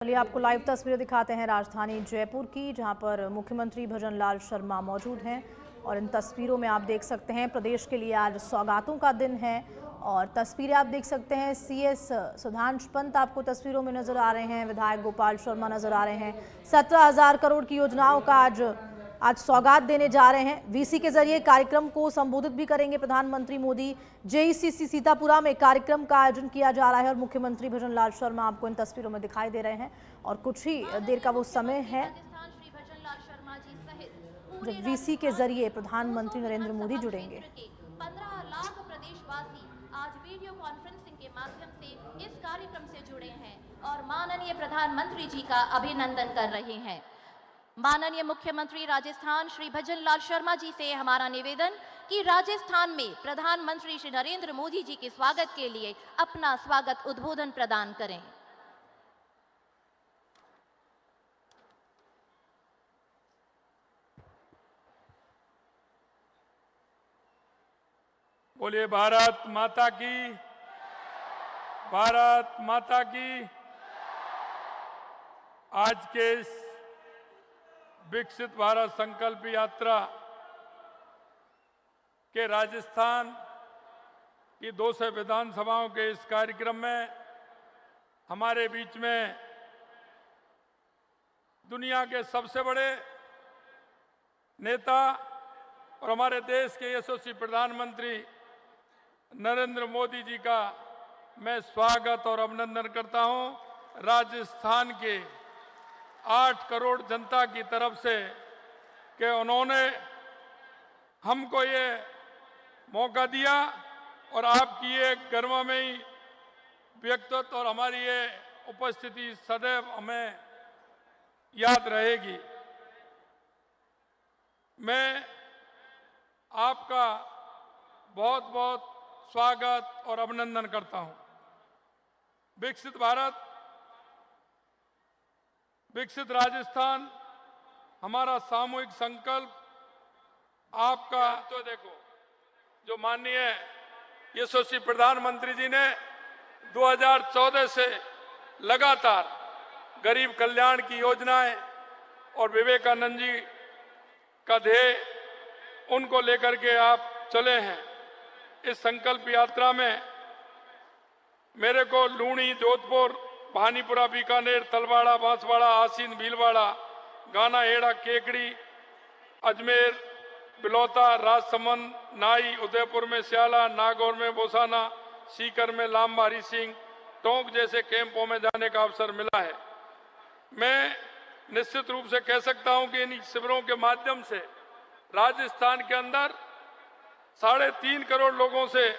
चलिए आपको लाइव तस्वीरें दिखाते हैं राजधानी जयपुर की, जहां पर मुख्यमंत्री भजनलाल शर्मा मौजूद हैं। और इन तस्वीरों में आप देख सकते हैं प्रदेश के लिए आज सौगातों का दिन है। और तस्वीरें आप देख सकते हैं सीएस सुधांश पंत आपको तस्वीरों में नजर आ रहे हैं, विधायक गोपाल शर्मा नजर आ रहे हैं। 17,000 करोड़ की योजनाओं का आज सौगात देने जा रहे हैं। वीसी के जरिए कार्यक्रम को संबोधित भी करेंगे प्रधानमंत्री मोदी। जेईसीसी सीतापुरा में कार्यक्रम का आयोजन किया जा रहा है और मुख्यमंत्री भजनलाल शर्मा आपको इन तस्वीरों में दिखाई दे रहे हैं। और कुछ ही देर का वो समय है जब वीसी के जरिए प्रधानमंत्री नरेंद्र मोदी जुड़ेंगे। 15 लाख प्रदेशवासी आज वीडियो कॉन्फ्रेंसिंग के माध्यम से इस कार्यक्रम से जुड़े हैं और माननीय प्रधानमंत्री जी का अभिनंदन कर रहे हैं। माननीय मुख्यमंत्री राजस्थान श्री भजनलाल शर्मा जी से हमारा निवेदन कि राजस्थान में प्रधानमंत्री श्री नरेंद्र मोदी जी के स्वागत के लिए अपना स्वागत उद्बोधन प्रदान करें। बोलिए भारत माता की, भारत माता की। आज के इस विकसित भारत संकल्प यात्रा के राजस्थान की 200 विधानसभाओं के इस कार्यक्रम में हमारे बीच में दुनिया के सबसे बड़े नेता और हमारे देश के यशस्वी प्रधानमंत्री नरेंद्र मोदी जी का मैं स्वागत और अभिनंदन करता हूं। राजस्थान के 8 करोड़ जनता की तरफ से कि उन्होंने हमको ये मौका दिया और आपकी ये गर्वमयी व्यक्तित्व और हमारी ये उपस्थिति सदैव हमें याद रहेगी। मैं आपका बहुत बहुत स्वागत और अभिनंदन करता हूं। विकसित भारत, विकसित राजस्थान हमारा सामूहिक संकल्प। आपका तो देखो, जो माननीय यशस्वी प्रधानमंत्री जी ने 2014 से लगातार गरीब कल्याण की योजनाएं और विवेकानंद जी का ध्येय उनको लेकर के आप चले हैं। इस संकल्प यात्रा में मेरे को लूणी, जोधपुर, भानीपुरा, बीकानेर, तलवाड़ा, बांसवाड़ा, आसीन, भीलवाड़ा, गाना, हेड़ा, केकड़ी, अजमेर, बिलौता, राजसमंद, नाई, उदयपुर में स्याला, नागौर में बोसाना, सीकर में लांबा, हरी सिंह, टोंक जैसे कैंपों में जाने का अवसर मिला है। मैं निश्चित रूप से कह सकता हूं कि इन शिविरों के माध्यम से राजस्थान के अंदर 3.5 करोड़ लोगों से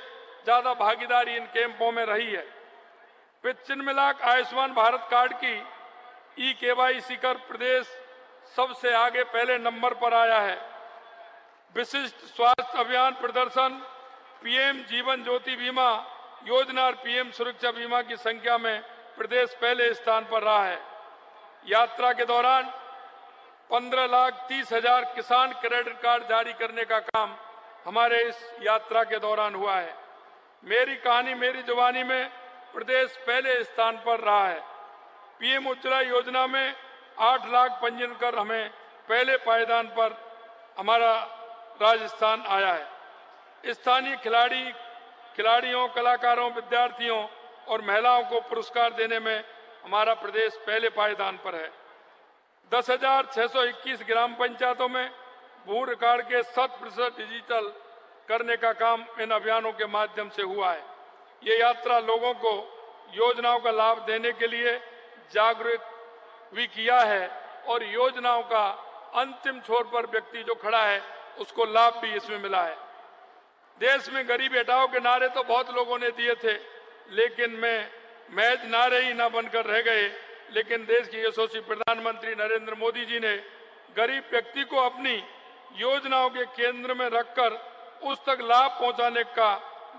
ज्यादा भागीदारी इन कैंपों में रही है। पिछन मिलाक आयुष्मान भारत कार्ड की ई-केवाईसी कर प्रदेश सबसे आगे पहले नंबर पर आया है। विशिष्ट स्वास्थ्य अभियान प्रदर्शन, पीएम जीवन ज्योति बीमा योजना और पीएम सुरक्षा बीमा की संख्या में प्रदेश पहले स्थान पर रहा है। यात्रा के दौरान 15,30,000 किसान क्रेडिट कार्ड जारी करने का काम हमारे इस यात्रा के दौरान हुआ है। मेरी कहानी मेरी जुबानी में प्रदेश पहले स्थान पर रहा है। पीएम उज्ज्वला योजना में 8 लाख पंजीयन कर हमें पहले पायदान पर हमारा राजस्थान आया है। स्थानीय खिलाड़ियों, कलाकारों, विद्यार्थियों और महिलाओं को पुरस्कार देने में हमारा प्रदेश पहले पायदान पर है। 10,621 ग्राम पंचायतों में भू रिकॉर्ड के 100% डिजिटल करने का काम इन अभियानों के माध्यम से हुआ है। ये यात्रा लोगों को योजनाओं का लाभ देने के लिए जागरूक भी किया है और योजनाओं का अंतिम छोर पर व्यक्ति जो खड़ा है उसको लाभ भी इसमें मिला है। देश में गरीबी हटाओ के नारे तो बहुत लोगों ने दिए थे, लेकिन महज नारे ही ना बनकर रह गए। लेकिन देश के यशस्वी प्रधानमंत्री नरेंद्र मोदी जी ने गरीब व्यक्ति को अपनी योजनाओं के केंद्र में रखकर उस तक लाभ पहुंचाने का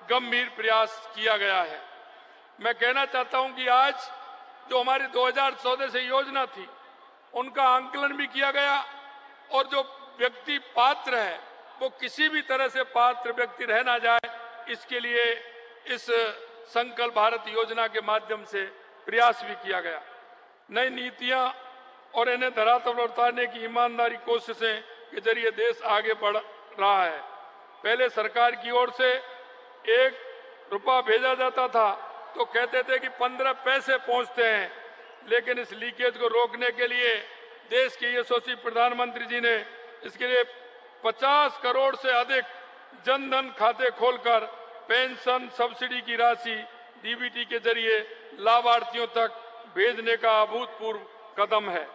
गंभीर प्रयास किया गया है। मैं कहना चाहता हूं कि आज जो हमारी 2014 से योजना थी उनका आंकलन भी किया गया और जो व्यक्ति पात्र है वो किसी भी तरह से पात्र व्यक्ति रह ना जाए, इसके लिए इस संकल्प भारत योजना के माध्यम से प्रयास भी किया गया। नई नीतियां और इन्हें धरातल पर उतारने की ईमानदारी कोशिशें के जरिए देश आगे बढ़ रहा है। पहले सरकार की ओर से 1 रुपया भेजा जाता था तो कहते थे कि 15 पैसे पहुंचते हैं, लेकिन इस लीकेज को रोकने के लिए देश के यशस्वी प्रधानमंत्री जी ने इसके लिए 50 करोड़ से अधिक जनधन खाते खोलकर पेंशन सब्सिडी की राशि डीबीटी के जरिए लाभार्थियों तक भेजने का अभूतपूर्व कदम है।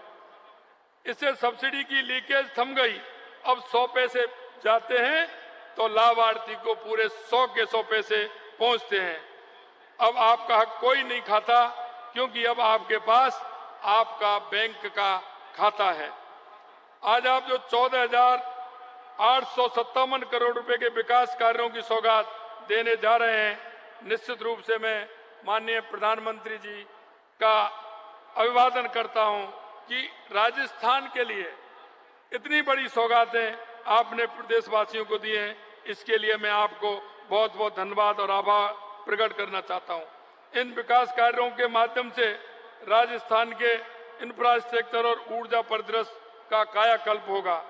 इससे सब्सिडी की लीकेज थम गई। अब 100 पैसे जाते हैं तो लाभार्थी को पूरे 100 के 100 पैसे पहुंचते हैं। अब आपका हक कोई नहीं खाता, क्योंकि अब आपके पास आपका बैंक का खाता है। आज आप जो 14,857 करोड़ रुपए के विकास कार्यों की सौगात देने जा रहे हैं, निश्चित रूप से मैं माननीय प्रधानमंत्री जी का अभिवादन करता हूं कि राजस्थान के लिए इतनी बड़ी सौगातें आपने प्रदेशवासियों को दी हैं। इसके लिए मैं आपको बहुत बहुत धन्यवाद और आभार प्रकट करना चाहता हूं। इन विकास कार्यों के माध्यम से राजस्थान के इंफ्रास्ट्रक्चर और ऊर्जा परिदृश्य का कायाकल्प होगा।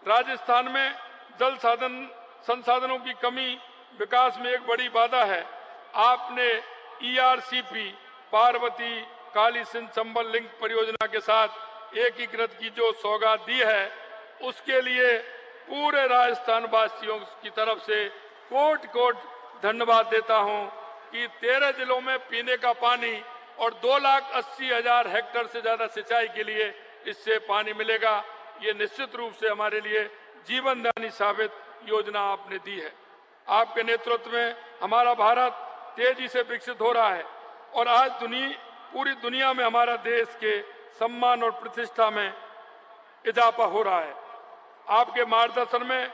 राजस्थान में जल संसाधनों की कमी विकास में एक बड़ी बाधा है। आपने ERCP पार्वती काली सिंध चंबल लिंक परियोजना के साथ एकीकृत की जो सौगात दी है, उसके लिए पूरे राजस्थान वासियों की तरफ से कोट कोट धन्यवाद देता हूं कि 13 जिलों में पीने का पानी और 2,80,000 हेक्टेयर से ज्यादा सिंचाई के लिए इससे पानी मिलेगा। ये निश्चित रूप से हमारे लिए जीवनदायी साबित योजना आपने दी है। आपके नेतृत्व में हमारा भारत तेजी से विकसित हो रहा है और आज पूरी दुनिया में हमारा देश के सम्मान और प्रतिष्ठा में इजाफा हो रहा है। आपके मार्गदर्शन में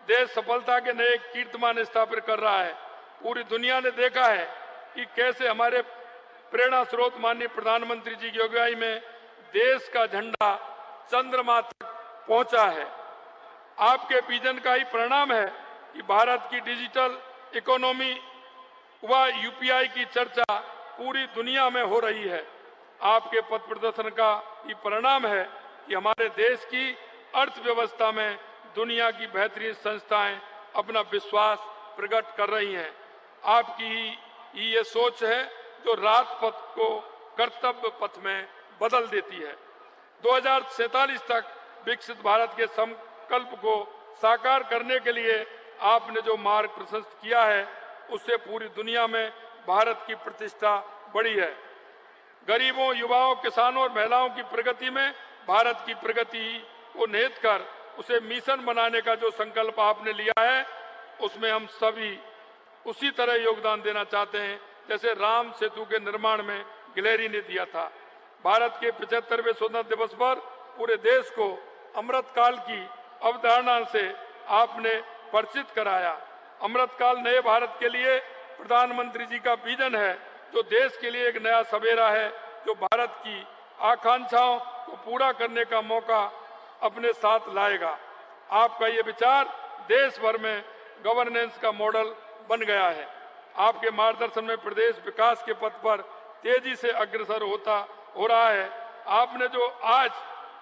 देश सफलता के नए कीर्तिमान स्थापित कर रहा है। पूरी दुनिया ने देखा है कि कैसे हमारे प्रेरणा स्रोत माननीय प्रधानमंत्री जी की अगुवाई में देश का झंडा चंद्रमा तक पहुंचा है। आपके विजन का ही परिणाम है कि भारत की डिजिटल इकोनॉमी व UPI की चर्चा पूरी दुनिया में हो रही है। आपके पथ प्रदर्शन का ये परिणाम है कि हमारे देश की अर्थव्यवस्था में दुनिया की बेहतरीन संस्थाएं अपना विश्वास प्रकट कर रही हैं। आपकी ये सोच है जो रात पथ को कर्तव्य पथ में बदल देती है। 2047 तक विकसित भारत के संकल्प को साकार करने के लिए आपने जो मार्ग प्रशस्त किया है, उससे पूरी दुनिया में भारत की प्रतिष्ठा बढ़ी है। गरीबों, युवाओं, किसानों और महिलाओं की प्रगति में भारत की प्रगति को निहित कर उसे मिशन बनाने का जो संकल्प आपने लिया है, उसमें हम सभी उसी तरह योगदान देना चाहते हैं जैसे राम सेतु के निर्माण में गिलहरी ने दिया था। भारत के 75वें स्वतंत्रता दिवस पर पूरे देश को अमृतकाल की अवधारणा से आपने परिचित कराया। अमृतकाल नए भारत के लिए प्रधानमंत्री जी का विजन है, जो देश के लिए एक नया सवेरा है, जो भारत की आकांक्षाओं को पूरा करने का मौका अपने साथ लाएगा। आपका ये विचार देश भर में गवर्नेंस का मॉडल बन गया है। आपके मार्गदर्शन में प्रदेश विकास के पथ पर तेजी से अग्रसर हो रहा है। आपने जो आज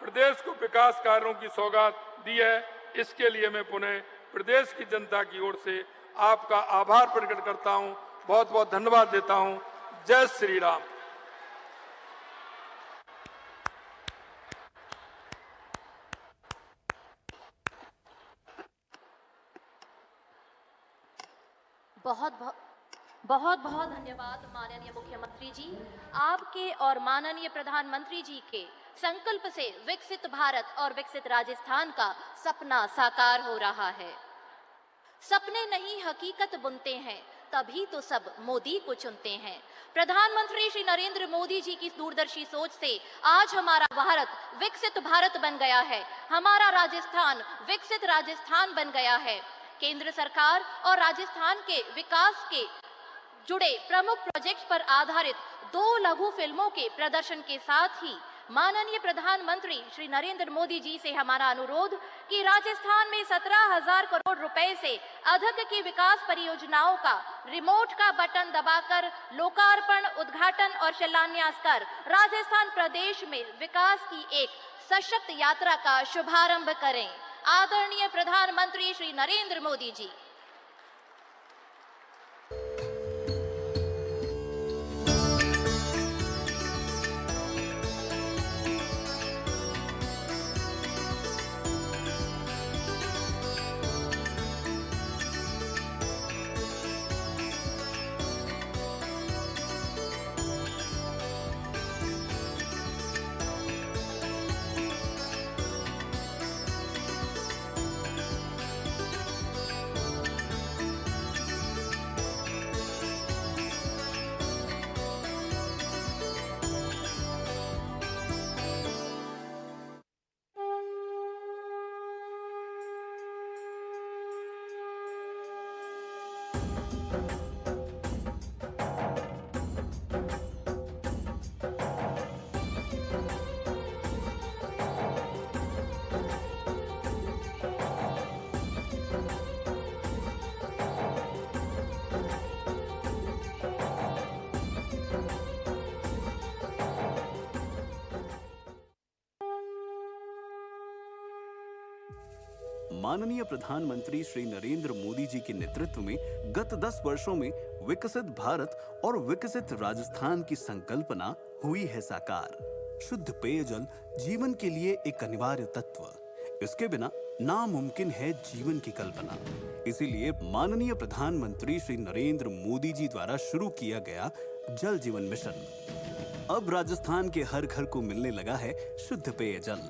प्रदेश को विकास कार्यों की सौगात दी है, इसके लिए मैं पुनः प्रदेश की जनता की ओर से आपका आभार प्रकट करता हूं, बहुत बहुत धन्यवाद देता हूं। जय श्री राम। बहुत बहुत धन्यवाद माननीय मुख्यमंत्री जी। आपके और माननीय प्रधानमंत्री जी के संकल्प से विकसित भारत और विकसित राजस्थान का सपना साकार हो रहा है। सपने नहीं हकीकत बुनते हैं, तभी तो सब मोदी को चुनते हैं। प्रधानमंत्री श्री नरेंद्र मोदी जी की दूरदर्शी सोच से आज हमारा भारत विकसित भारत बन गया है, हमारा राजस्थान विकसित राजस्थान बन गया है। केंद्र सरकार और राजस्थान के विकास के जुड़े प्रमुख प्रोजेक्ट्स पर आधारित 2 लघु फिल्मों के प्रदर्शन के साथ ही माननीय प्रधानमंत्री श्री नरेंद्र मोदी जी से हमारा अनुरोध कि राजस्थान में 17,000 करोड़ रुपए से अधिक की विकास परियोजनाओं का रिमोट का बटन दबाकर लोकार्पण, उद्घाटन और शिलान्यास कर राजस्थान प्रदेश में विकास की एक सशक्त यात्रा का शुभारंभ करें। आदरणीय प्रधानमंत्री श्री नरेंद्र मोदी जी। माननीय प्रधानमंत्री श्री नरेंद्र मोदी जी के नेतृत्व में गत 10 वर्षों में विकसित भारत और विकसित राजस्थान की संकल्पना हुई है साकार। शुद्ध पेयजल जीवन के लिए एक अनिवार्य तत्व, इसके बिना नामुमकिन है जीवन की कल्पना। इसीलिए माननीय प्रधानमंत्री श्री नरेंद्र मोदी जी द्वारा शुरू किया गया जल जीवन मिशन। अब राजस्थान के हर घर को मिलने लगा है शुद्ध पेयजल।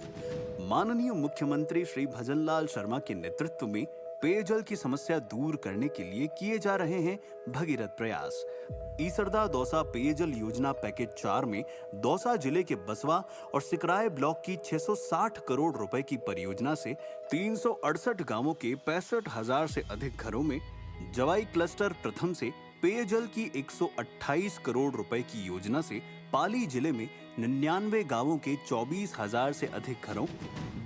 माननीय मुख्यमंत्री श्री भजनलाल शर्मा के नेतृत्व में पेयजल की समस्या दूर करने के लिए किए जा रहे हैं भगीरथ प्रयास। ईसरदा दौसा पेयजल योजना पैकेज 4 में दौसा जिले के बसवा और सिकराय ब्लॉक की 660 करोड़ रुपए की परियोजना से 368 गांवों के 65,000 से अधिक घरों में, जवाई क्लस्टर प्रथम से पेयजल की 128 करोड़ रुपए की योजना से पाली जिले में 99 गांवों के 24,000 से अधिक घरों,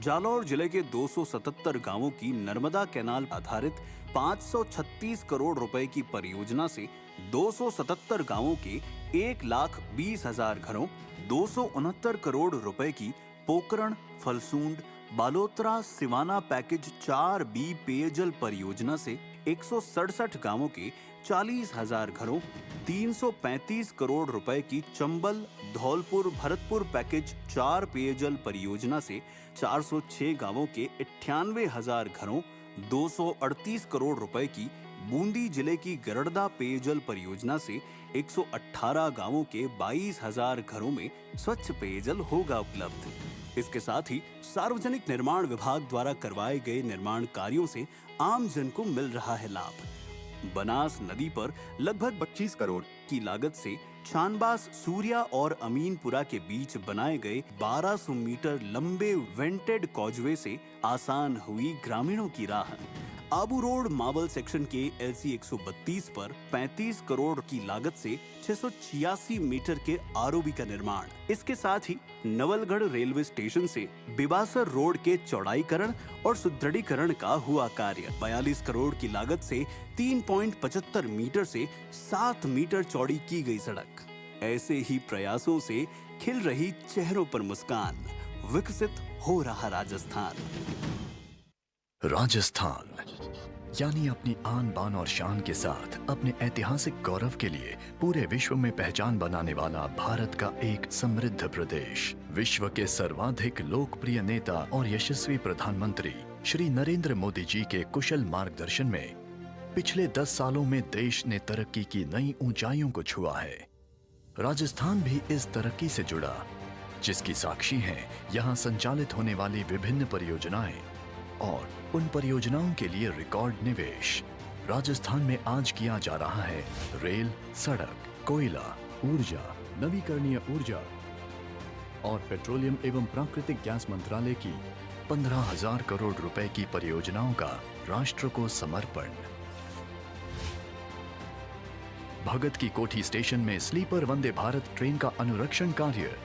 जालौर जिले के 277 गांवों की नर्मदा कैनाल आधारित 536 करोड़ रुपए की परियोजना से 277 गांवों के 1,20,000 घरों, 269 करोड़ रुपए की पोकरण, फलसूंड, बालोतरा सिवाना पैकेज 4B पेयजल परियोजना से 167 गांवों के 40,000 घरों, 335 करोड़ रुपए की चंबल, धौलपुर, भरतपुर पैकेज 4 पेयजल परियोजना से 406 गांवों के 98,000 घरों, 238 करोड़ रुपए की बूंदी जिले की गरड़दा पेयजल परियोजना से 118 गांवों के 22,000 घरों में स्वच्छ पेयजल होगा उपलब्ध। इसके साथ ही सार्वजनिक निर्माण विभाग द्वारा करवाए गए निर्माण कार्यों से आम जन को मिल रहा है लाभ। बनास नदी पर लगभग 25 करोड़ की लागत से छानबास, सूर्या और अमीनपुरा के बीच बनाए गए 1200 मीटर लंबे वेंटेड कॉजवे से आसान हुई ग्रामीणों की राह। आबू रोड मावल सेक्शन के LC 132 पर 35 करोड़ की लागत से 686 मीटर के ROB का निर्माण। इसके साथ ही नवलगढ़ रेलवे स्टेशन से बिबासर रोड के चौड़ाईकरण और सुदृढ़ीकरण का हुआ कार्य। 42 करोड़ की लागत से 3.75 मीटर से 7 मीटर चौड़ी की गई सड़क। ऐसे ही प्रयासों से खिल रही चेहरों पर मुस्कान, विकसित हो रहा राजस्थान। राजस्थान यानी अपनी आन बान और शान के साथ अपने ऐतिहासिक गौरव के लिए पूरे विश्व में पहचान बनाने वाला भारत का एक समृद्ध प्रदेश। विश्व के सर्वाधिक लोकप्रिय नेता और यशस्वी प्रधानमंत्री श्री नरेंद्र मोदी जी के कुशल मार्गदर्शन में पिछले 10 सालों में देश ने तरक्की की नई ऊंचाइयों को छुआ है। राजस्थान भी इस तरक्की से जुड़ा, जिसकी साक्षी हैं यहाँ संचालित होने वाली विभिन्न परियोजनाएं और उन परियोजनाओं के लिए रिकॉर्ड निवेश। राजस्थान में आज किया जा रहा है रेल, सड़क, कोयला, ऊर्जा, नवीकरणीय ऊर्जा और पेट्रोलियम एवं प्राकृतिक गैस मंत्रालय की 15,000 करोड़ रुपए की परियोजनाओं का राष्ट्र को समर्पण। भगत की कोठी स्टेशन में स्लीपर वंदे भारत ट्रेन का अनुरक्षण कार्य।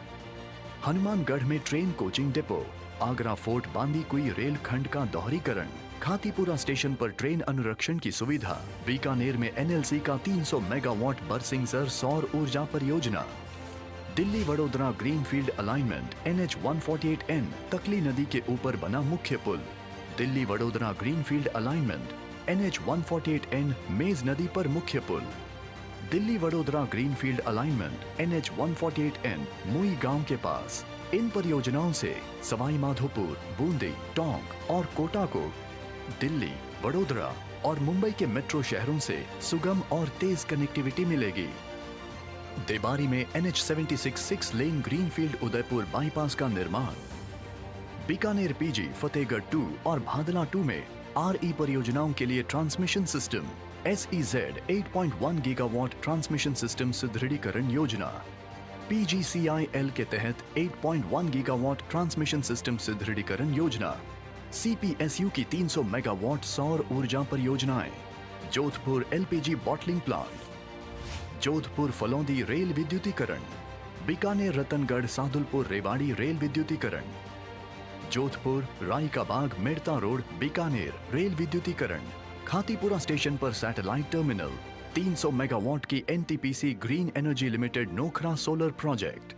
हनुमानगढ़ में train coaching depot, Agra fort Bandikui rail खंड का दोहरीकरण, खातीपुरा स्टेशन पर ट्रेन अनुरक्षण की सुविधा, बीकानेर में एनएलसी का 300 मेगावाट बरसिंगसर सौर ऊर्जा परियोजना, Delhi Vadodara greenfield alignment NH 148N Takli नदी के ऊपर बना मुख्य पुल, Delhi Vadodara greenfield alignment NH 148N Mej नदी पर मुख्य पुल, Delhi Vadodara greenfield alignment NH 148N मुई गांव के पास। इन परियोजनाओं से सवाई माधोपुर, बूंदी, टोंक और कोटा को दिल्ली, वडोदरा और मुंबई के मेट्रो शहरों से सुगम और तेज कनेक्टिविटी मिलेगी। देबारी में NH 76 6 lane greenfield Udaipur bypass का निर्माण, बीकानेर PG, फतेहगढ़ 2 और भादला 2 में RE परियोजनाओं के लिए transmission system, SEZ 8.1 gigawatt transmission system सुदृढ़ीकरण योजना, PGCIL के तहत 8.1 गीगावाट ट्रांसमिशन सिस्टम सुदृढ़ीकरण योजना, CPSU की 300 मेगावाट सौर ऊर्जा परियोजनाएं, Jodhpur LPG bottling plant, Jodhpur Phalodi rail विद्युतीकरण, बीकानेर रतनगढ़ सादुलपुर रेवाड़ी रेल विद्युतीकरण, जोधपुर रायकाबाग मेड़ता रोड बीकानेर रेल विद्युतीकरण, खातीपुरा स्टेशन पर सैटेलाइट टर्मिनल, 300 मेगावाट की NTPC green energy limited Nokhra solar project.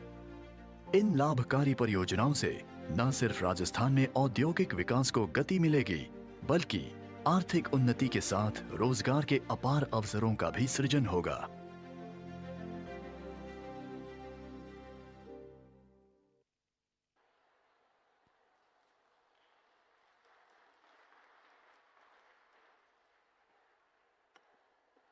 इन लाभकारी परियोजनाओं से न सिर्फ राजस्थान में औद्योगिक विकास को गति मिलेगी, बल्कि आर्थिक उन्नति के साथ रोजगार के अपार अवसरों का भी सृजन होगा।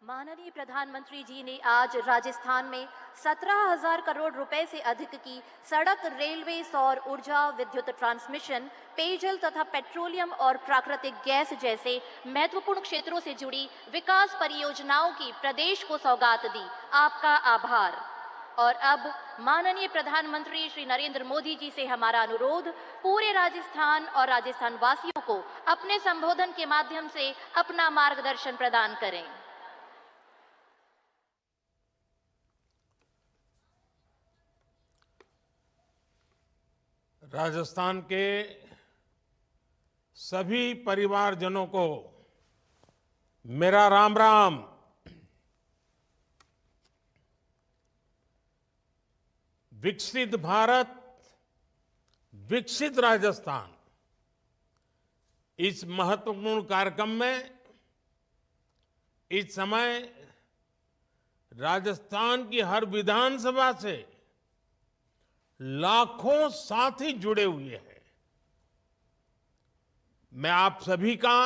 माननीय प्रधानमंत्री जी ने आज राजस्थान में 17,000 करोड़ रुपए से अधिक की सड़क, रेलवे, सौर ऊर्जा, विद्युत ट्रांसमिशन, पेयजल तथा पेट्रोलियम और प्राकृतिक गैस जैसे महत्वपूर्ण क्षेत्रों से जुड़ी विकास परियोजनाओं की प्रदेश को सौगात दी। आपका आभार। और अब माननीय प्रधानमंत्री श्री नरेंद्र मोदी जी से हमारा अनुरोध, पूरे राजस्थान और राजस्थान वासियों को अपने संबोधन के माध्यम से अपना मार्गदर्शन प्रदान करें। राजस्थान के सभी परिवारजनों को मेरा राम राम। विकसित भारत, विकसित राजस्थान, इस महत्वपूर्ण कार्यक्रम में इस समय राजस्थान की हर विधानसभा से लाखों साथी जुड़े हुए हैं। मैं आप सभी का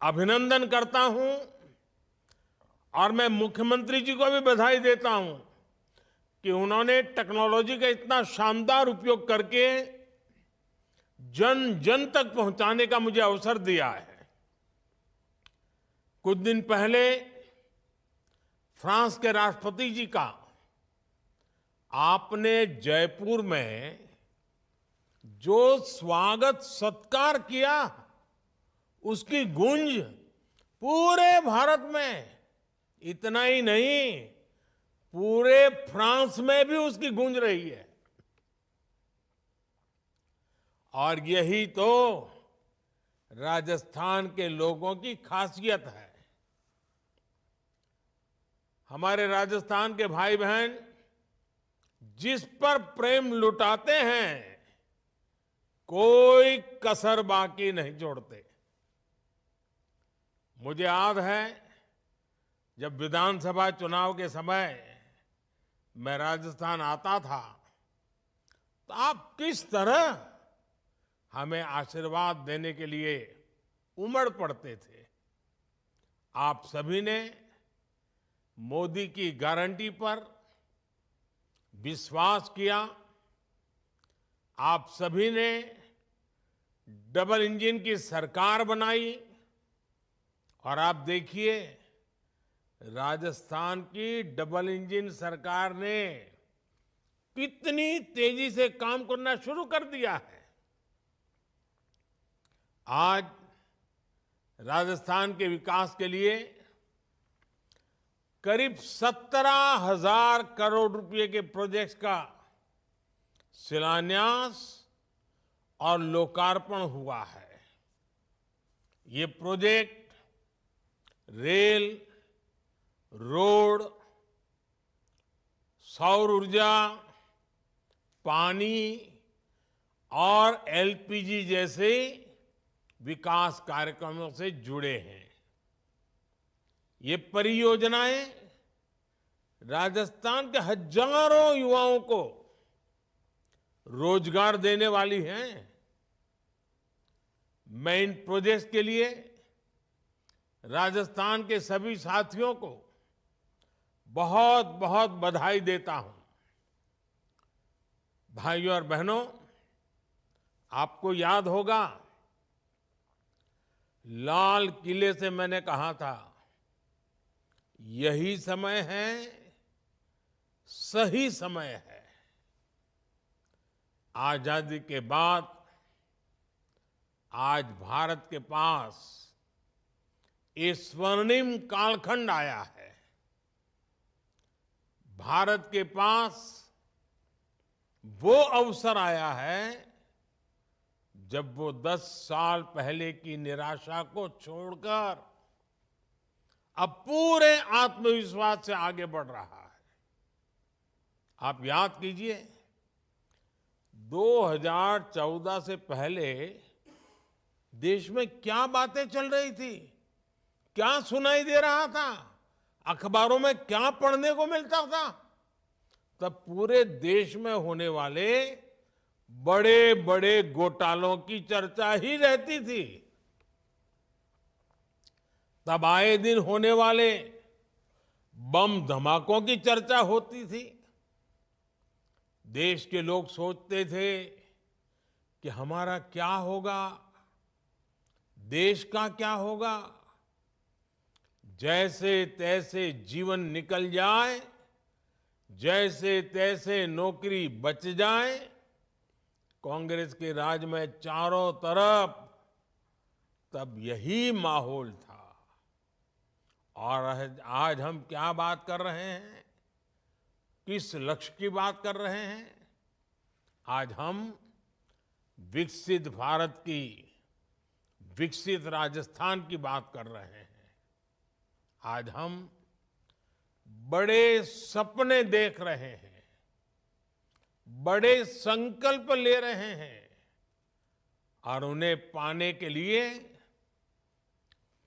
अभिनंदन करता हूं और मैं मुख्यमंत्री जी को भी बधाई देता हूं कि उन्होंने टेक्नोलॉजी का इतना शानदार उपयोग करके जन जन तक पहुंचाने का मुझे अवसर दिया है। कुछ दिन पहले फ्रांस के राष्ट्रपति जी का आपने जयपुर में जो स्वागत सत्कार किया, उसकी गूंज पूरे भारत में, इतना ही नहीं पूरे फ्रांस में भी उसकी गूंज रही है। और यही तो राजस्थान के लोगों की खासियत है। हमारे राजस्थान के भाई बहन जिस पर प्रेम लुटाते हैं, कोई कसर बाकी नहीं छोड़ते। मुझे याद है जब विधानसभा चुनाव के समय मैं राजस्थान आता था तो आप किस तरह हमें आशीर्वाद देने के लिए उमड़ पड़ते थे। आप सभी ने मोदी की गारंटी पर विश्वास किया। आप सभी ने डबल इंजन की सरकार बनाई और आप देखिए राजस्थान की डबल इंजन सरकार ने कितनी तेजी से काम करना शुरू कर दिया है। आज राजस्थान के विकास के लिए करीब 17,000 करोड़ रुपए के प्रोजेक्ट्स का शिलान्यास और लोकार्पण हुआ है। ये प्रोजेक्ट रेल, रोड, सौर ऊर्जा, पानी और एलपीजी जैसे विकास कार्यक्रमों से जुड़े हैं। ये परियोजनाएं राजस्थान के हजारों युवाओं को रोजगार देने वाली हैं। मैं इन प्रोजेक्ट्स के लिए राजस्थान के सभी साथियों को बहुत बहुत बधाई देता हूं। भाइयों और बहनों, आपको याद होगा, लाल किले से मैंने कहा था, यही समय है, सही समय है। आजादी के बाद आज भारत के पास ये स्वर्णिम कालखंड आया है। भारत के पास वो अवसर आया है जब वो 10 साल पहले की निराशा को छोड़कर अब पूरे आत्मविश्वास से आगे बढ़ रहा है। आप याद कीजिए, 2014 से पहले देश में क्या बातें चल रही थी, क्या सुनाई दे रहा था, अखबारों में क्या पढ़ने को मिलता था। तब पूरे देश में होने वाले बड़े बड़े घोटालों की चर्चा ही रहती थी। तब आए दिन होने वाले बम धमाकों की चर्चा होती थी। देश के लोग सोचते थे कि हमारा क्या होगा, देश का क्या होगा। जैसे तैसे जीवन निकल जाए, जैसे तैसे नौकरी बच जाए। कांग्रेस के राज में चारों तरफ तब यही माहौल था। और आज हम क्या बात कर रहे हैं, किस लक्ष्य की बात कर रहे हैं? आज हम विकसित भारत की, विकसित राजस्थान की बात कर रहे हैं। आज हम बड़े सपने देख रहे हैं, बड़े संकल्प ले रहे हैं और उन्हें पाने के लिए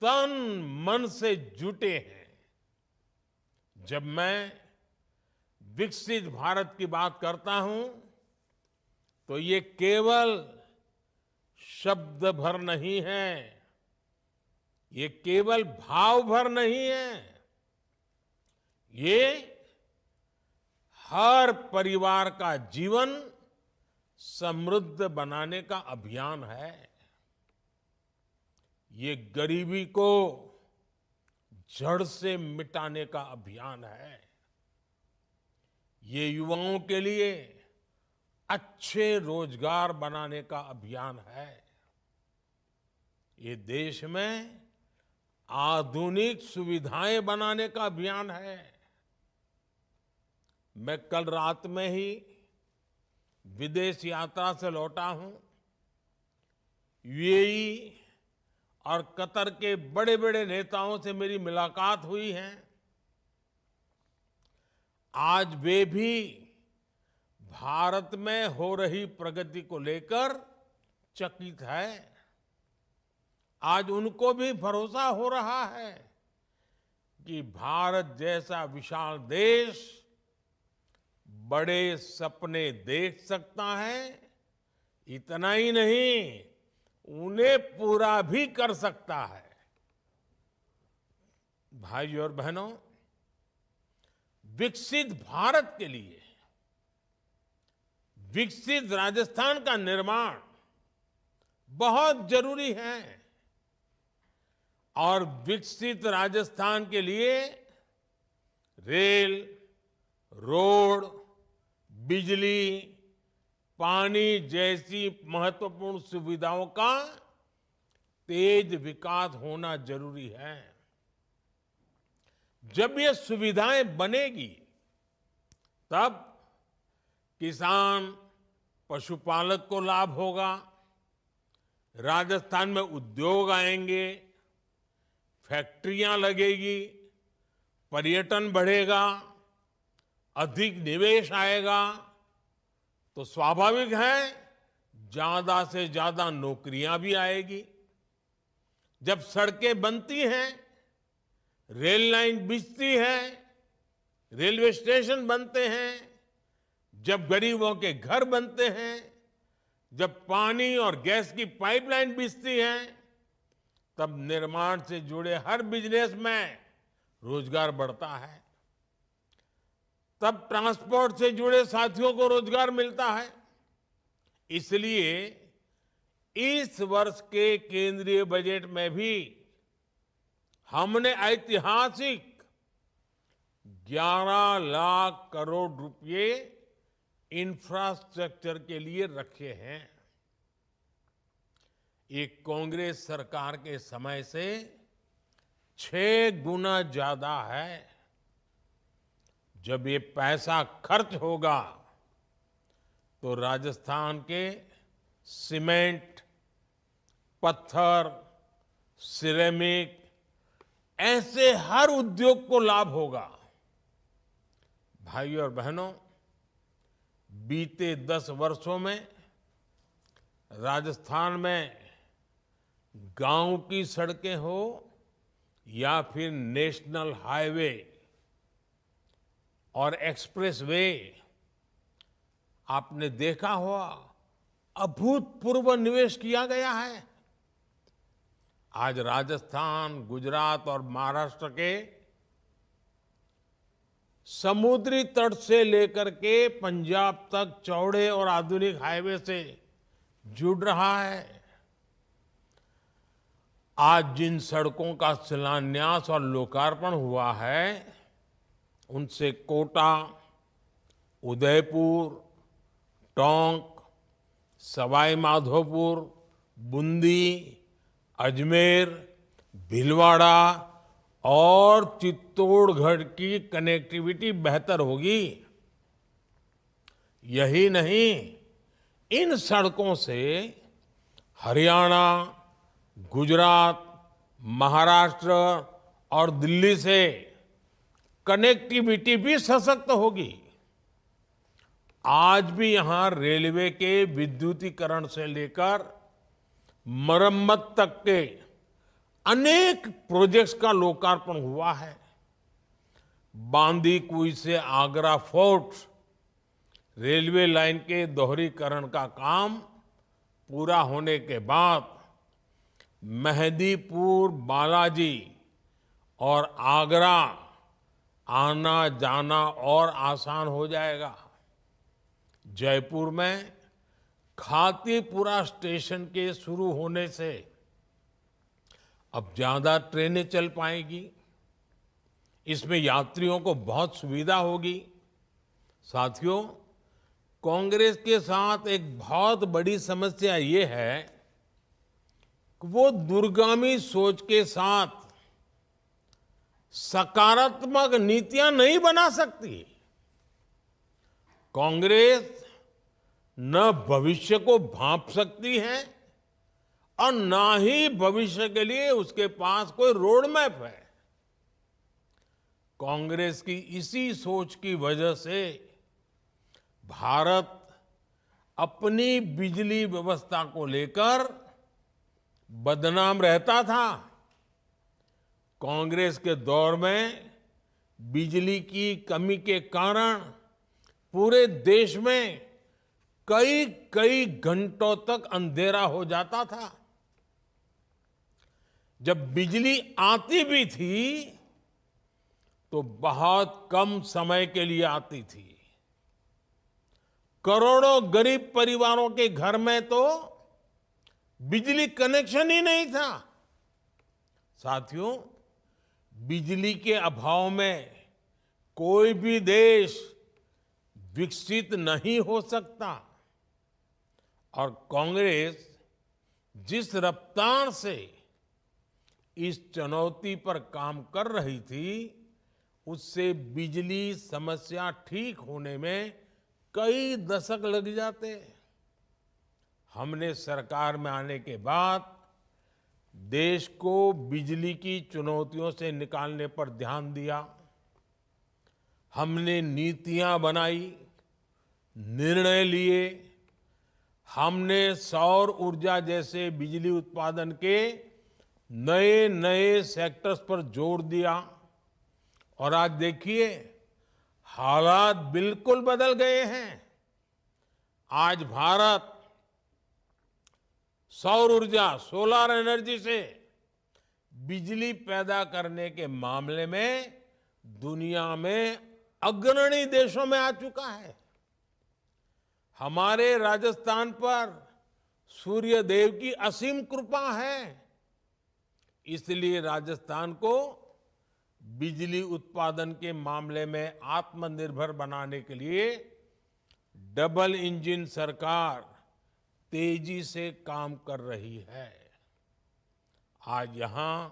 तन मन से जुटे हैं। जब मैं विकसित भारत की बात करता हूं तो ये केवल शब्द भर नहीं है, ये केवल भाव भर नहीं है। ये हर परिवार का जीवन समृद्ध बनाने का अभियान है। ये गरीबी को जड़ से मिटाने का अभियान है। ये युवाओं के लिए अच्छे रोजगार बनाने का अभियान है। ये देश में आधुनिक सुविधाएं बनाने का अभियान है। मैं कल रात में ही विदेश यात्रा से लौटा हूं। यूएई और कतर के बड़े बड़े नेताओं से मेरी मुलाकात हुई है। आज वे भी भारत में हो रही प्रगति को लेकर चकित है। आज उनको भी भरोसा हो रहा है कि भारत जैसा विशाल देश बड़े सपने देख सकता है। इतना ही नहीं, उन्हें पूरा भी कर सकता है। भाइयों और बहनों, विकसित भारत के लिए विकसित राजस्थान का निर्माण बहुत जरूरी है। और विकसित राजस्थान के लिए रेल, रोड, बिजली, पानी जैसी महत्वपूर्ण सुविधाओं का तेज विकास होना जरूरी है। जब ये सुविधाएं बनेगी, तब किसान, पशुपालक को लाभ होगा, राजस्थान में उद्योग आएंगे, फैक्ट्रियां लगेगी, पर्यटन बढ़ेगा, अधिक निवेश आएगा, तो स्वाभाविक है ज्यादा से ज्यादा नौकरियां भी आएगी। जब सड़कें बनती हैं, रेल लाइन बिछती है, रेलवे स्टेशन बनते हैं, जब गरीबों के घर बनते हैं, जब पानी और गैस की पाइपलाइन बिछती है, तब निर्माण से जुड़े हर बिजनेस में रोजगार बढ़ता है। तब ट्रांसपोर्ट से जुड़े साथियों को रोजगार मिलता है। इसलिए इस वर्ष के केंद्रीय बजट में भी हमने ऐतिहासिक 11 लाख करोड़ रुपए इंफ्रास्ट्रक्चर के लिए रखे हैं। ये कांग्रेस सरकार के समय से 6 गुना ज्यादा है। जब ये पैसा खर्च होगा तो राजस्थान के सीमेंट, पत्थर, सिरेमिक ऐसे हर उद्योग को लाभ होगा। भाइयों और बहनों, बीते 10 वर्षों में राजस्थान में गांव की सड़कें हो या फिर नेशनल हाईवे और एक्सप्रेसवे, आपने देखा होगा अभूतपूर्व निवेश किया गया है। आज राजस्थान, गुजरात और महाराष्ट्र के समुद्री तट से लेकर के पंजाब तक चौड़े और आधुनिक हाईवे से जुड़ रहा है। आज जिन सड़कों का शिलान्यास और लोकार्पण हुआ है, उनसे कोटा, उदयपुर, टोंक, सवाई माधोपुर, बूंदी, अजमेर, भीलवाड़ा और चित्तौड़गढ़ की कनेक्टिविटी बेहतर होगी। यही नहीं, इन सड़कों से हरियाणा, गुजरात, महाराष्ट्र और दिल्ली से कनेक्टिविटी भी सशक्त होगी। आज भी यहां रेलवे के विद्युतीकरण से लेकर मरम्मत तक के अनेक प्रोजेक्ट्स का लोकार्पण हुआ है। बांदीकुई से आगरा फोर्ट रेलवे लाइन के दोहरीकरण का काम पूरा होने के बाद मेहंदीपुर, बालाजी और आगरा आना जाना और आसान हो जाएगा। जयपुर में खातीपुरा स्टेशन के शुरू होने से अब ज्यादा ट्रेनें चल पाएंगी। इसमें यात्रियों को बहुत सुविधा होगी। साथियों, कांग्रेस के साथ एक बहुत बड़ी समस्या ये है कि वो दूरगामी सोच के साथ सकारात्मक नीतियां नहीं बना सकती। कांग्रेस न भविष्य को भांप सकती है और ना ही भविष्य के लिए उसके पास कोई रोड मैप है। कांग्रेस की इसी सोच की वजह से भारत अपनी बिजली व्यवस्था को लेकर बदनाम रहता था। कांग्रेस के दौर में बिजली की कमी के कारण पूरे देश में कई कई घंटों तक अंधेरा हो जाता था। जब बिजली आती भी थी तो बहुत कम समय के लिए आती थी। करोड़ों गरीब परिवारों के घर में तो बिजली कनेक्शन ही नहीं था। साथियों, बिजली के अभाव में कोई भी देश विकसित नहीं हो सकता। और कांग्रेस जिस रफ्तार से इस चुनौती पर काम कर रही थी, उससे बिजली समस्या ठीक होने में कई दशक लग जाते। हमने सरकार में आने के बाद देश को बिजली की चुनौतियों से निकालने पर ध्यान दिया। हमने नीतियां बनाई, निर्णय लिए। हमने सौर ऊर्जा जैसे बिजली उत्पादन के नए नए सेक्टर्स पर जोर दिया और आज देखिए हालात बिल्कुल बदल गए हैं। आज भारत सौर ऊर्जा, सोलर एनर्जी से बिजली पैदा करने के मामले में दुनिया में अग्रणी देशों में आ चुका है। हमारे राजस्थान पर सूर्य देव की असीम कृपा है, इसलिए राजस्थान को बिजली उत्पादन के मामले में आत्मनिर्भर बनाने के लिए डबल इंजन सरकार तेजी से काम कर रही है। आज यहां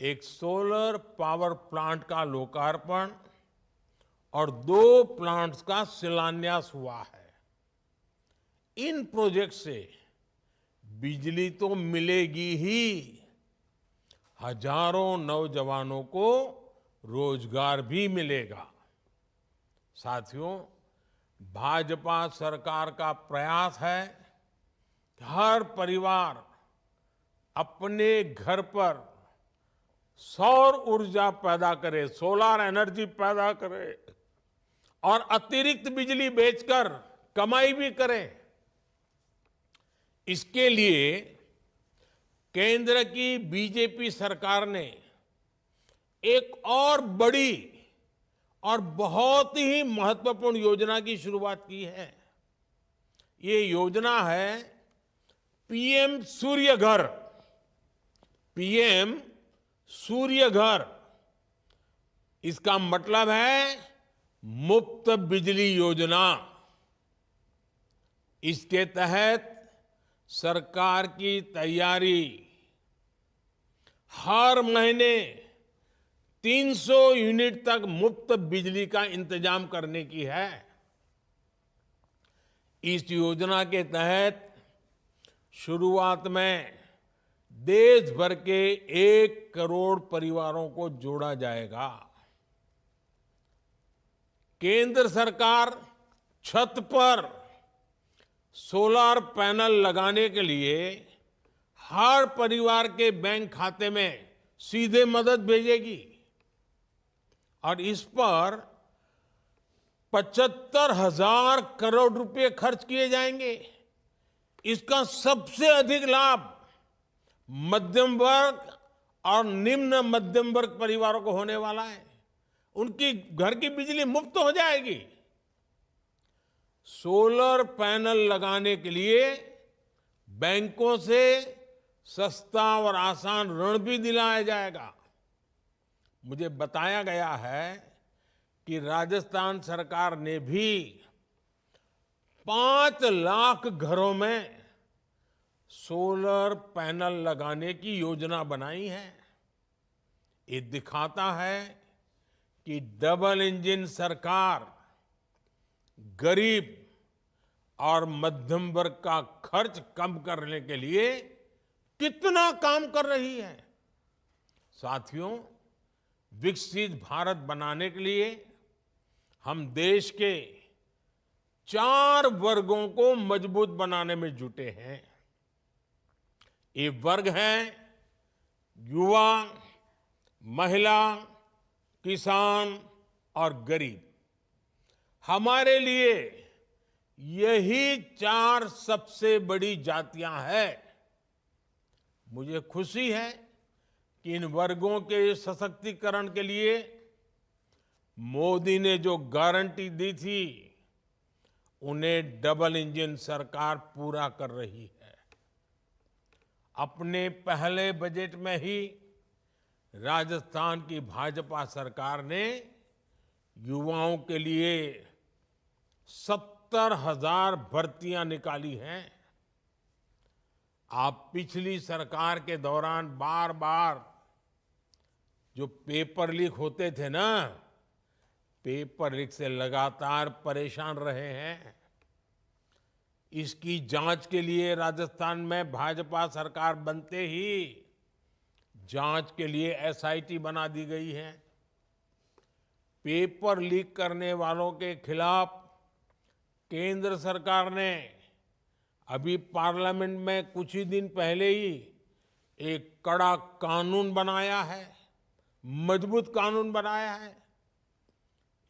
एक सोलर पावर प्लांट का लोकार्पण और 2 प्लांट्स का शिलान्यास हुआ है। इन प्रोजेक्ट से बिजली तो मिलेगी ही, हजारों नौजवानों को रोजगार भी मिलेगा। साथियों, भाजपा सरकार का प्रयास है कि हर परिवार अपने घर पर सौर ऊर्जा पैदा करे, सोलर एनर्जी पैदा करे और अतिरिक्त बिजली बेचकर कमाई भी करे। इसके लिए केंद्र की बीजेपी सरकार ने एक और बड़ी और बहुत ही महत्वपूर्ण योजना की शुरुआत की है। ये योजना है पीएम सूर्य घर। पीएम सूर्य घर, इसका मतलब है मुफ्त बिजली योजना। इसके तहत सरकार की तैयारी हर महीने 300 यूनिट तक मुफ्त बिजली का इंतजाम करने की है। इस योजना के तहत शुरुआत में देश भर के 1 करोड़ परिवारों को जोड़ा जाएगा। केंद्र सरकार छत पर सोलर पैनल लगाने के लिए हर परिवार के बैंक खाते में सीधे मदद भेजेगी और इस पर 75,000 करोड़ रुपए खर्च किए जाएंगे। इसका सबसे अधिक लाभ मध्यम वर्ग और निम्न मध्यम वर्ग परिवारों को होने वाला है। उनकी घर की बिजली मुफ्त हो जाएगी। सोलर पैनल लगाने के लिए बैंकों से सस्ता और आसान ऋण भी दिलाया जाएगा। मुझे बताया गया है कि राजस्थान सरकार ने भी 5 लाख घरों में सोलर पैनल लगाने की योजना बनाई है। ये दिखाता है कि डबल इंजन सरकार गरीब और मध्यम वर्ग का खर्च कम करने के लिए कितना काम कर रही है। साथियों, विकसित भारत बनाने के लिए हम देश के 4 वर्गों को मजबूत बनाने में जुटे हैं। ये वर्ग हैं युवा, महिला, किसान और गरीब। हमारे लिए यही 4 सबसे बड़ी जातियां हैं। मुझे खुशी है कि इन वर्गों के सशक्तिकरण के लिए मोदी ने जो गारंटी दी थी उन्हें डबल इंजन सरकार पूरा कर रही है। अपने पहले बजट में ही राजस्थान की भाजपा सरकार ने युवाओं के लिए 70,000 भर्तियां निकाली हैं। आप पिछली सरकार के दौरान बार बार जो पेपर लीक होते थे ना, पेपर लीक से लगातार परेशान रहे हैं। इसकी जांच के लिए राजस्थान में भाजपा सरकार बनते ही जांच के लिए एसआईटी बना दी गई है। पेपर लीक करने वालों के खिलाफ केंद्र सरकार ने अभी पार्लियामेंट में कुछ ही दिन पहले ही एक कड़ा कानून बनाया है, मजबूत कानून बनाया है।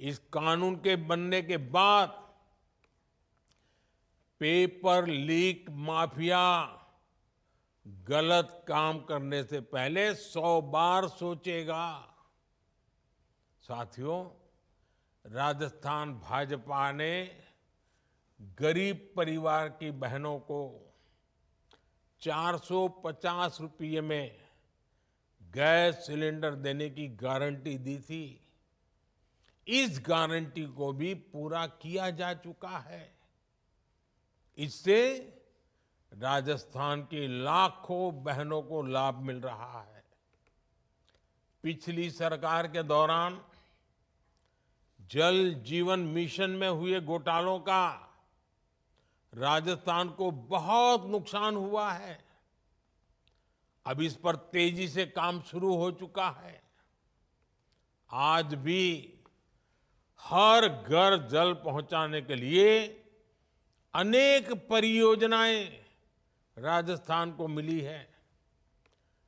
इस कानून के बनने के बाद पेपर लीक माफिया गलत काम करने से पहले 100 बार सोचेगा। साथियों, राजस्थान भाजपा ने गरीब परिवार की बहनों को 450 रुपये में गैस सिलेंडर देने की गारंटी दी थी। इस गारंटी को भी पूरा किया जा चुका है। इससे राजस्थान की लाखों बहनों को लाभ मिल रहा है। पिछली सरकार के दौरान जल जीवन मिशन में हुए घोटालों का राजस्थान को बहुत नुकसान हुआ है। अब इस पर तेजी से काम शुरू हो चुका है। आज भी हर घर जल पहुंचाने के लिए अनेक परियोजनाएं राजस्थान को मिली है।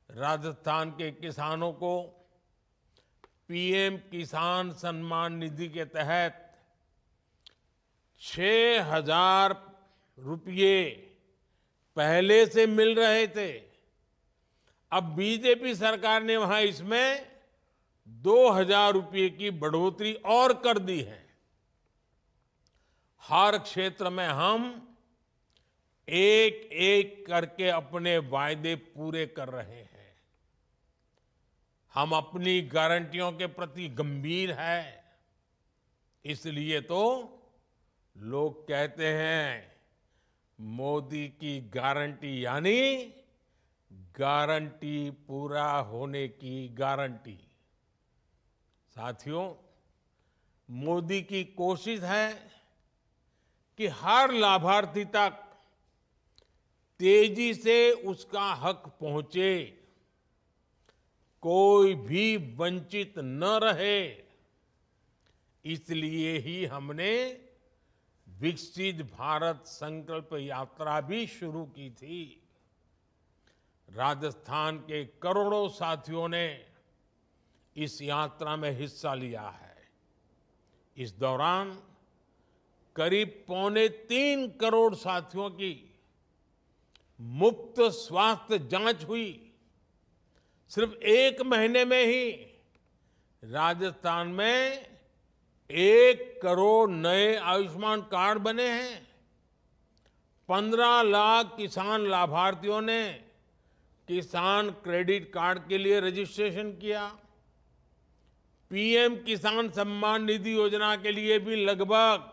राजस्थान के किसानों को पीएम किसान सम्मान निधि के तहत 6,000 रुपये पहले से मिल रहे थे। अब बीजेपी सरकार ने वहां इसमें 2,000 रुपये की बढ़ोतरी और कर दी है। हर क्षेत्र में हम एक एक करके अपने वायदे पूरे कर रहे हैं। हम अपनी गारंटियों के प्रति गंभीर हैं। इसलिए तो लोग कहते हैं मोदी की गारंटी यानी गारंटी पूरा होने की गारंटी। साथियों, मोदी की कोशिश है कि हर लाभार्थी तक तेजी से उसका हक पहुंचे, कोई भी वंचित न रहे। इसलिए ही हमने विकसित भारत संकल्प यात्रा भी शुरू की थी। राजस्थान के करोड़ों साथियों ने इस यात्रा में हिस्सा लिया है। इस दौरान करीब 2.25 करोड़ साथियों की मुफ्त स्वास्थ्य जांच हुई। सिर्फ 1 महीने में ही राजस्थान में 1 करोड़ नए आयुष्मान कार्ड बने हैं। 15 लाख किसान लाभार्थियों ने किसान क्रेडिट कार्ड के लिए रजिस्ट्रेशन किया। पीएम किसान सम्मान निधि योजना के लिए भी लगभग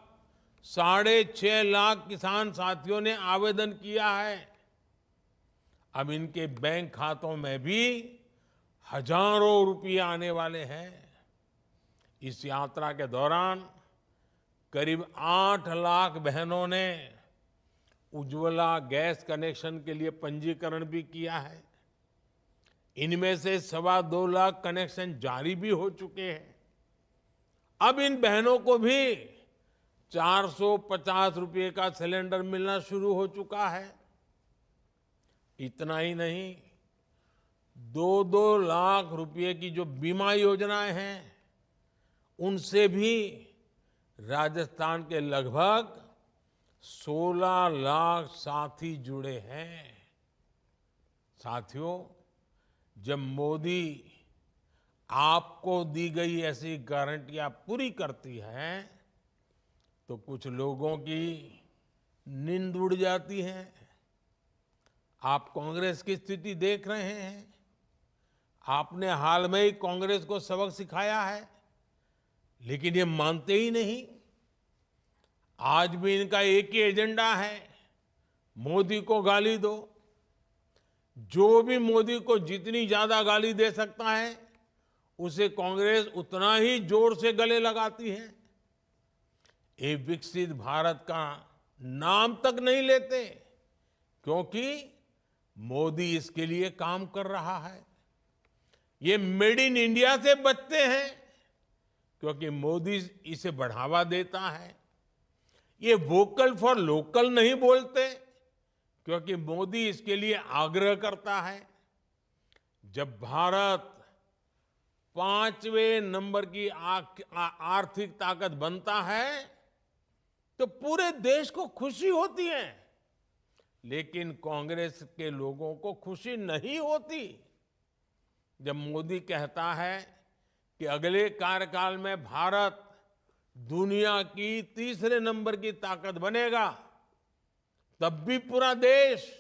6.5 लाख किसान साथियों ने आवेदन किया है। अब इनके बैंक खातों में भी हजारों रुपये आने वाले हैं। इस यात्रा के दौरान करीब 8 लाख बहनों ने उज्ज्वला गैस कनेक्शन के लिए पंजीकरण भी किया है। इनमें से 2.25 लाख कनेक्शन जारी भी हो चुके हैं। अब इन बहनों को भी 450 रुपये का सिलेंडर मिलना शुरू हो चुका है। इतना ही नहीं, 2-2 लाख रुपये की जो बीमा योजनाएं हैं, उनसे भी राजस्थान के लगभग 16 लाख साथी जुड़े हैं। साथियों, जब मोदी आपको दी गई ऐसी गारंटियां पूरी करती हैं, तो कुछ लोगों की नींद उड़ जाती है। आप कांग्रेस की स्थिति देख रहे हैं। आपने हाल में ही कांग्रेस को सबक सिखाया है, लेकिन ये मानते ही नहीं। आज भी इनका एक ही एजेंडा है, मोदी को गाली दो। जो भी मोदी को जितनी ज्यादा गाली दे सकता है, उसे कांग्रेस उतना ही जोर से गले लगाती है। ये विकसित भारत का नाम तक नहीं लेते, क्योंकि मोदी इसके लिए काम कर रहा है। ये मेड इन इंडिया से बचते हैं, क्योंकि मोदी इसे बढ़ावा देता है। ये वोकल फॉर लोकल नहीं बोलते, क्योंकि मोदी इसके लिए आग्रह करता है। जब भारत 5वें नंबर की आर्थिक ताकत बनता है तो पूरे देश को खुशी होती है, लेकिन कांग्रेस के लोगों को खुशी नहीं होती। जब मोदी कहता है कि अगले कार्यकाल में भारत दुनिया की 3रे नंबर की ताकत बनेगा, तब भी पूरा देश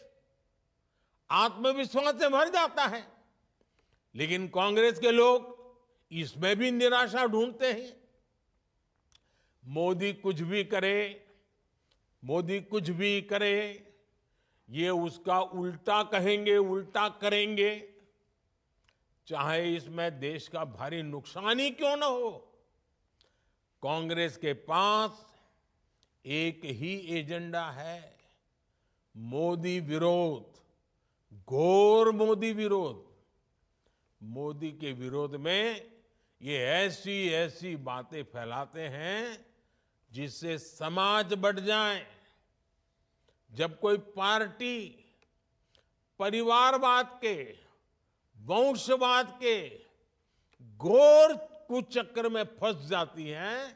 आत्मविश्वास से भर जाता है। लेकिन कांग्रेस के लोग इसमें भी निराशा ढूंढते हैं। मोदी कुछ भी करे, मोदी कुछ भी करे, ये उसका उल्टा कहेंगे, उल्टा करेंगे, चाहे इसमें देश का भारी नुकसान ही क्यों ना हो। कांग्रेस के पास एक ही एजेंडा है, मोदी विरोध, घोर मोदी विरोध। मोदी के विरोध में ये ऐसी ऐसी बातें फैलाते हैं जिससे समाज बढ़ जाए। जब कोई पार्टी परिवारवाद के, वंशवाद के घोर कुचक्र में फंस जाती है,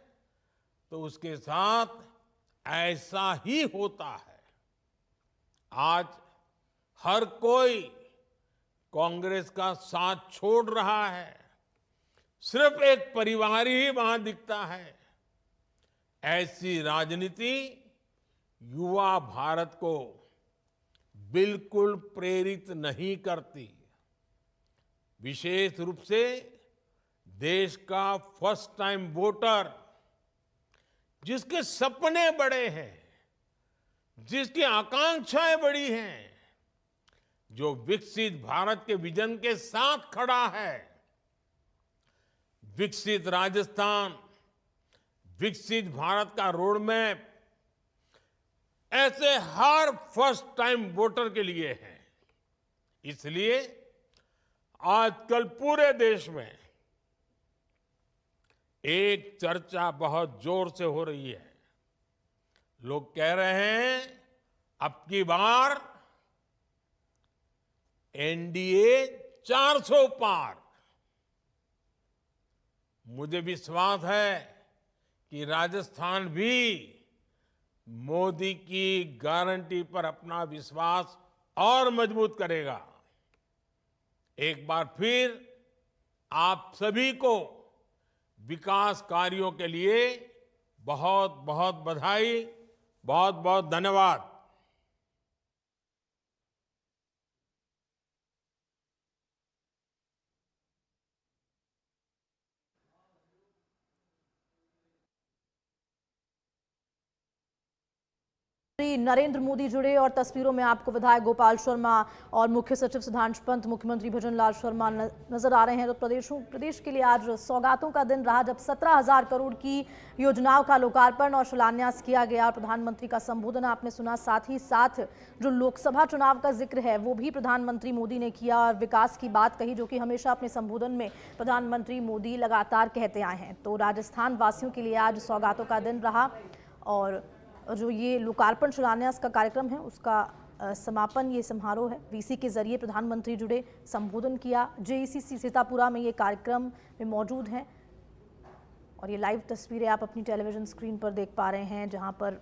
तो उसके साथ ऐसा ही होता है। आज हर कोई कांग्रेस का साथ छोड़ रहा है, सिर्फ एक परिवार ही वहां दिखता है। ऐसी राजनीति युवा भारत को बिल्कुल प्रेरित नहीं करती। विशेष रूप से देश का फर्स्ट टाइम वोटर, जिसके सपने बड़े हैं, जिसकी आकांक्षाएं बड़ी हैं, जो विकसित भारत के विजन के साथ खड़ा है। विकसित राजस्थान, विकसित भारत का रोड मैप ऐसे हर फर्स्ट टाइम वोटर के लिए है। इसलिए आजकल पूरे देश में एक चर्चा बहुत जोर से हो रही है। लोग कह रहे हैं अब की बार एनडीए 400 पार। मुझे विश्वास है कि राजस्थान भी मोदी की गारंटी पर अपना विश्वास और मजबूत करेगा। एक बार फिर आप सभी को विकास कार्यों के लिए बहुत बहुत बधाई, बहुत बहुत धन्यवाद। नरेंद्र मोदी जुड़े और तस्वीरों में आपको विधायक गोपाल शर्मा और मुख्य सचिव सुधांशु पंत, मुख्यमंत्री भजन लाल शर्मा नजर आ रहे हैं। तो प्रदेश के लिए आज सौगातों का दिन रहा, जब 17,000 करोड़ की योजनाओं का लोकार्पण और शिलान्यास किया गया। प्रधानमंत्री का संबोधन आपने सुना, साथ ही साथ जो लोकसभा चुनाव का जिक्र है वो भी प्रधानमंत्री मोदी ने किया और विकास की बात कही, जो कि हमेशा अपने संबोधन में प्रधानमंत्री मोदी लगातार कहते आए हैं। तो राजस्थान वासियों के लिए आज सौगातों का दिन रहा और जो ये लोकार्पण शिलान्यास का कार्यक्रम है उसका समापन ये समारोह है। वीसी के जरिए प्रधानमंत्री जुड़े, संबोधन किया। जेईसीसी सीतापुरा में ये कार्यक्रम में मौजूद हैं और ये लाइव तस्वीरें आप अपनी टेलीविजन स्क्रीन पर देख पा रहे हैं, जहां पर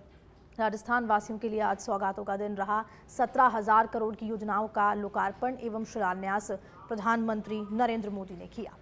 राजस्थान वासियों के लिए आज सौगातों का दिन रहा। 17,000 करोड़ की योजनाओं का लोकार्पण एवं शिलान्यास प्रधानमंत्री नरेंद्र मोदी ने किया।